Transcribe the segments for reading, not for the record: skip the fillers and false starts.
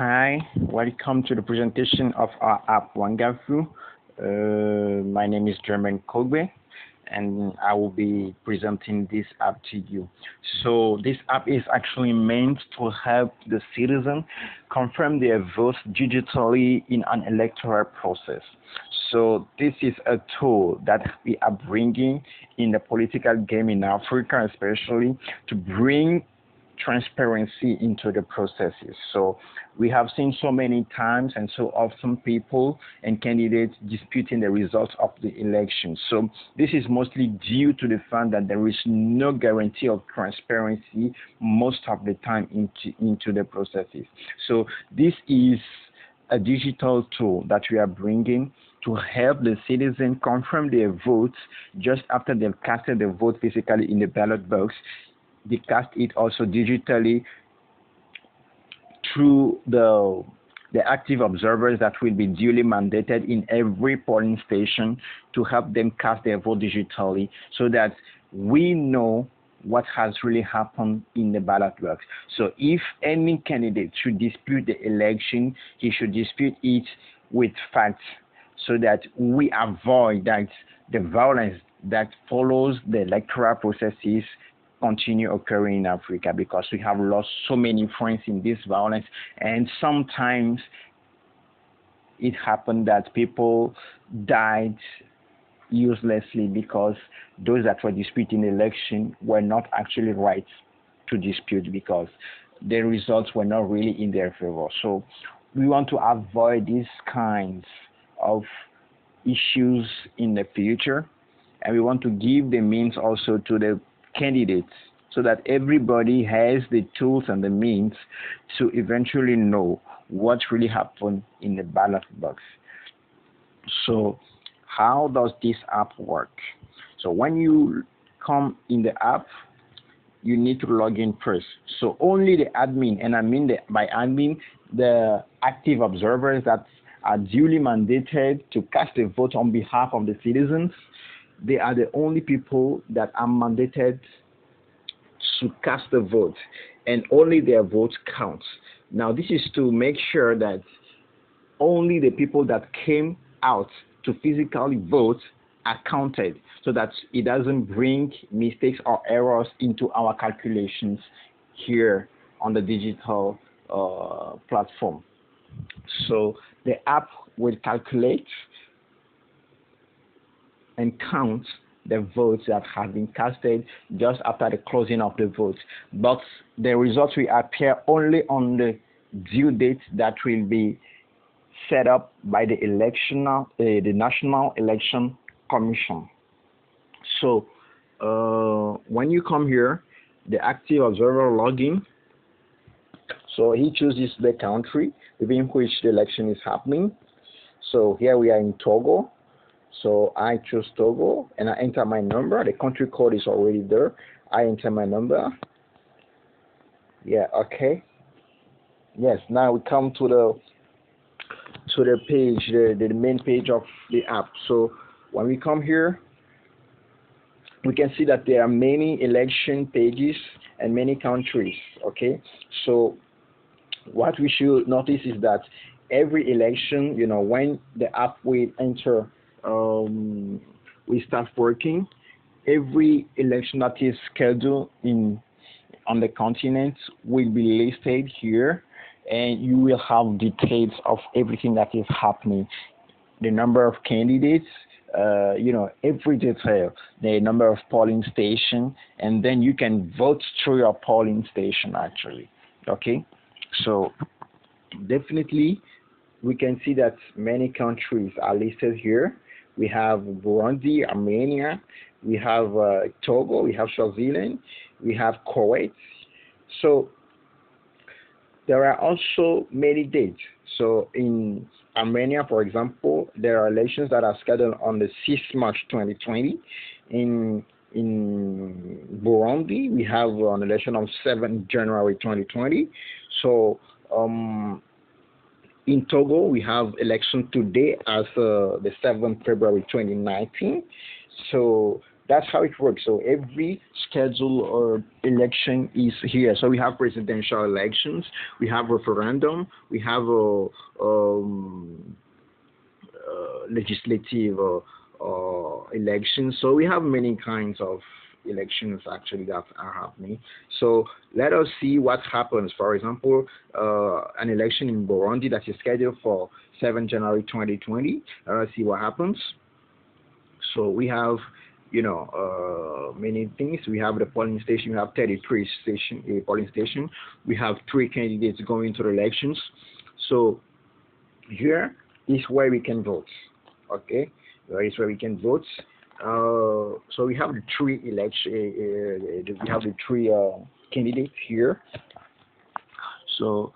Hi, welcome to the presentation of our app Wangafu. My name is German Kogbe, and I will be presenting this app to you. So this app is actually meant to help the citizen confirm their votes digitally in an electoral process. So this is a tool that we are bringing in the political game in Africa, especially to bring transparency into the processes. So we have seen so many times and so often people and candidates disputing the results of the election. So this is mostly due to the fact that there is no guarantee of transparency most of the time into the processes. So this is a digital tool that we are bringing to help the citizen confirm their votes just after they've casted the vote physically in the ballot box. They cast it also digitally through the active observers that will be duly mandated in every polling station to help them cast their vote digitally, so that we know what has really happened in the ballot box. So if any candidate should dispute the election, he should dispute it with facts, so that we avoid that the violence that follows the electoral processes continue occurring in Africa, because we have lost so many friends in this violence, and sometimes it happened that people died uselessly because those that were disputing the election were not actually right to dispute, because the results were not really in their favor. So we want to avoid these kinds of issues in the future, and we want to give the means also to the candidates, so that everybody has the tools and the means to eventually know what really happened in the ballot box. So how does this app work? So when you come in the app, you need to log in first. So only the admin, and I mean by admin, the active observers that are duly mandated to cast a vote on behalf of the citizens, they are the only people that are mandated to cast the vote, and only their vote counts. Now, this is to make sure that only the people that came out to physically vote are counted, so that it doesn't bring mistakes or errors into our calculations here on the digital platform. So the app will calculate and count the votes that have been casted just after the closing of the vote. But the results will appear only on the due date that will be set up by the National Election Commission. So when you come here, the active observer login, so he chooses the country within which the election is happening. So here we are in Togo. So I choose Togo and I enter my number. The country code is already there. I enter my number. Yeah, okay. Yes, now we come to the page, the main page of the app. So when we come here, we can see that there are many election pages and many countries. Okay, so what we should notice is that every election, when the app will enter, we start working, every election that is scheduled on the continent will be listed here, and you will have details of everything that is happening, the number of candidates, every detail, the number of polling station, and then you can vote through your polling station actually. Okay, so definitely we can see that many countries are listed here. We have Burundi, Armenia, we have Togo, we have Swaziland, we have Kuwait. So there are also many dates. So in Armenia, for example, there are elections that are scheduled on the 6th March 2020. In Burundi, we have an election on 7th January 2020. So in Togo, we have election today as the 7th February 2019. So that's how it works. So every schedule or election is here. So we have presidential elections, we have referendum, we have a legislative elections. So we have many kinds of elections actually that are happening. So let us see what happens. For example, an election in Burundi that is scheduled for 7 January 2020. Let us see what happens. So we have, many things. We have the polling station. We have 33 polling station. We have 3 candidates going to the elections. So here is where we can vote. Okay, here is where we can vote. So we have the 3 election. We have the 3 candidates here. So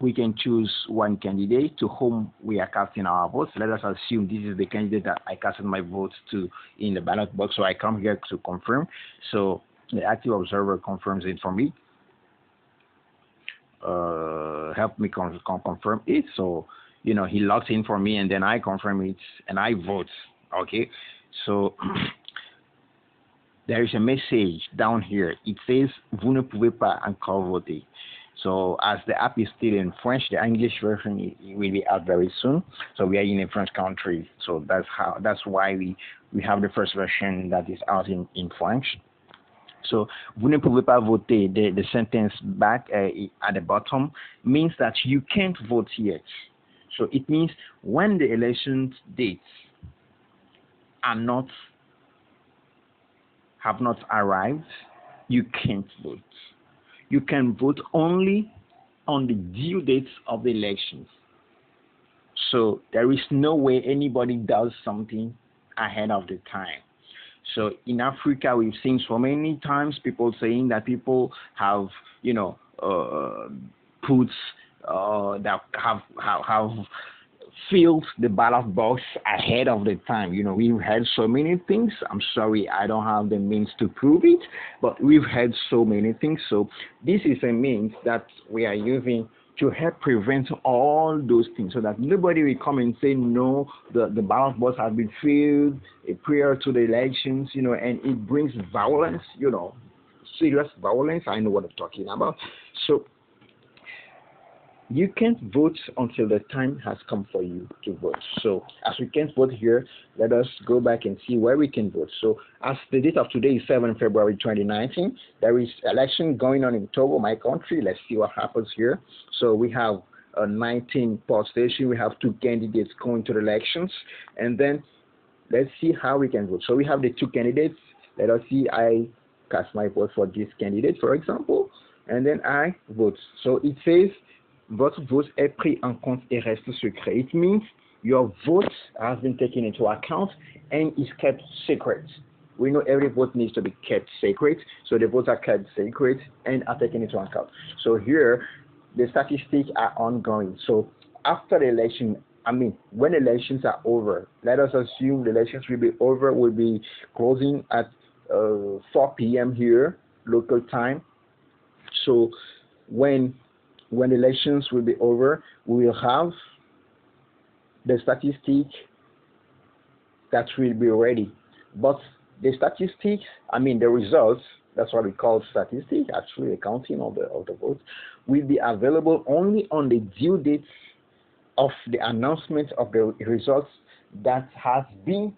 we can choose one candidate to whom we are casting our votes. Let us assume this is the candidate that I casted my votes to in the ballot box. So I come here to confirm. So the active observer confirms it for me. Help me confirm it. So he logs in for me, and then I confirm it and I vote. Okay. So there is a message down here. It says "Vous ne pouvez pas encore voter." So as the app is still in French, the English version will be out very soon. So we are in a French country. So that's why we have the first version that is out in French. So "Vous ne pouvez pas voter," the sentence back at the bottom means that you can't vote yet. So it means when the election dates have not arrived, you can't vote. You can vote only on the due dates of the elections. So there is no way anybody does something ahead of the time. So in Africa, we've seen so many times people saying that people have, put that have filled the ballot box ahead of the time. We've had so many things. I'm sorry, I don't have the means to prove it, but we've had so many things. So this is a means that we are using to help prevent all those things, so that nobody will come and say, no, the ballot box has been filled prior to the elections, and it brings violence, serious violence. I know what I'm talking about. So you can't vote until the time has come for you to vote. So as we can't vote here, let us go back and see where we can vote. So as the date of today is 7 February 2019, there is election going on in Togo, my country. Let's see what happens here. So we have 19 poll stations. We have 2 candidates going to the elections. And then let's see how we can vote. So we have the 2 candidates. Let us see, I cast my vote for this candidate, for example, and then I vote. So it says, votre vote est pris en compte et reste secret. It means your vote has been taken into account and is kept secret. We know every vote needs to be kept secret, so the votes are kept secret and are taken into account. So here, the statistics are ongoing. So after the election, when elections are over, let us assume the elections will be over, will be closing at 4 p.m. here, local time. So when elections will be over, we will have the statistic that will be ready. But the statistics, the results, that's what we call statistics, actually the counting of the votes, will be available only on the due dates of the announcement of the results that has been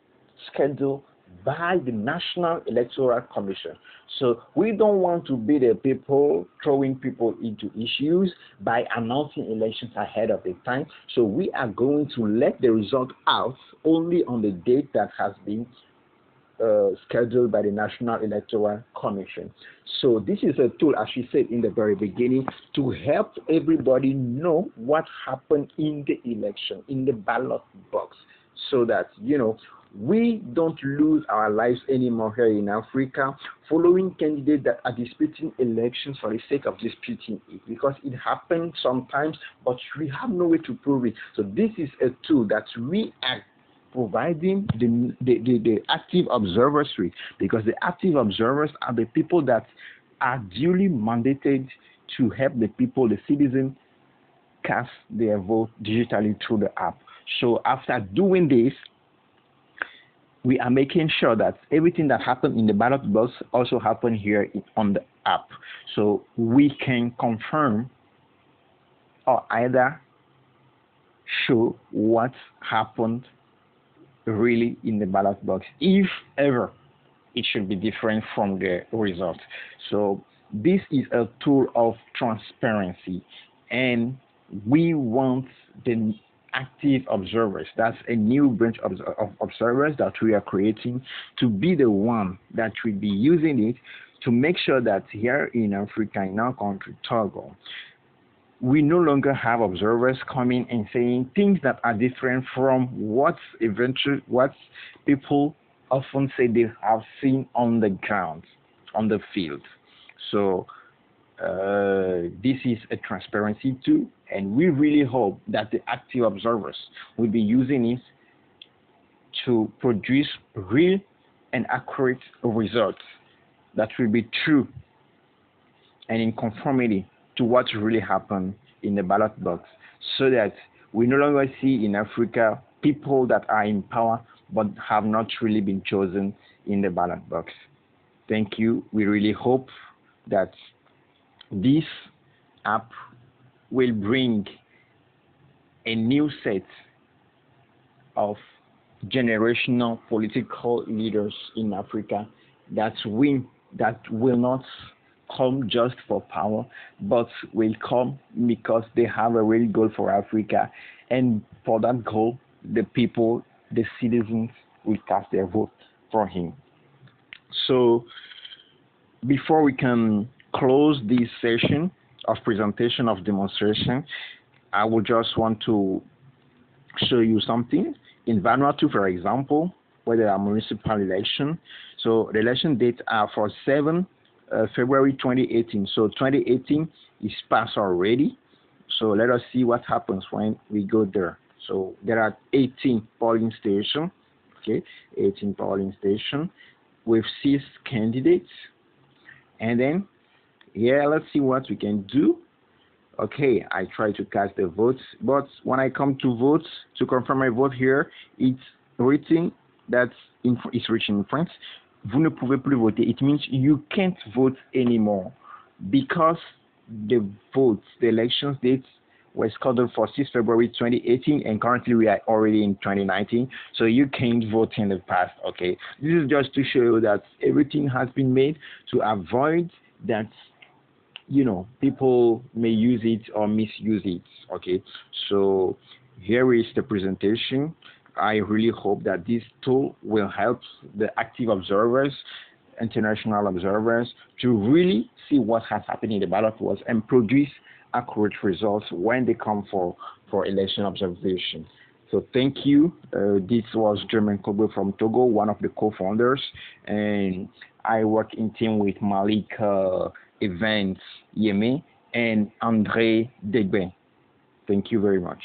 scheduled by the National Electoral Commission. So we don't want to be the people throwing people into issues by announcing elections ahead of the time. So we are going to let the result out only on the date that has been scheduled by the National Electoral Commission. So this is a tool, as we said in the very beginning, to help everybody know what happened in the election, in the ballot box, so that, we don't lose our lives anymore here in Africa following candidates that are disputing elections for the sake of disputing it, because it happens sometimes, but we have no way to prove it. So this is a tool that we are providing the active observers with, because the active observers are the people that are duly mandated to help the people, the citizens, cast their vote digitally through the app. So after doing this, we are making sure that everything that happened in the ballot box also happened here on the app. So we can confirm or either show what happened really in the ballot box, if ever it should be different from the result. So this is a tool of transparency, and we want the active observers, that's a new branch of observers that we are creating, to be the one that will be using it to make sure that here in Africa, in our country, Togo, we no longer have observers coming and saying things that are different from what people often say they have seen on the ground, on the field. So this is a transparency tool, and we really hope that the active observers will be using it to produce real and accurate results that will be true and in conformity to what really happened in the ballot box, so that we no longer see in Africa people that are in power but have not really been chosen in the ballot box. Thank you. We really hope that this app will bring a new set of generational political leaders in Africa that will not come just for power, but will come because they have a real goal for Africa. And for that goal, the people, the citizens, will cast their vote for him. So before we can close this session of presentation of demonstration, I would just want to show you something. In Vanuatu, for example, where there are municipal elections, so the election dates are for 7 February 2018. So 2018 is past already. So let us see what happens when we go there. So there are 18 polling stations, okay, 18 polling stations with 6 candidates. And then here, let's see what we can do. Okay, I try to cast the votes, but when I come to vote, to confirm my vote here, it's written that it's written in French. Vous ne pouvez plus voter. It means you can't vote anymore because the votes, the election dates were scheduled for 6 February 2018, and currently we are already in 2019, so you can't vote in the past. Okay, this is just to show you that everything has been made to avoid that, you know, people may use it or misuse it. Okay, so here is the presentation. I really hope that this tool will help the active observers, international observers, to really see what has happened in the ballot box and produce accurate results when they come for election observation. So thank you. This was German Kobe from Togo, one of the co-founders, and I work in team with Malik Evans Yeme and André Degbe. Thank you very much.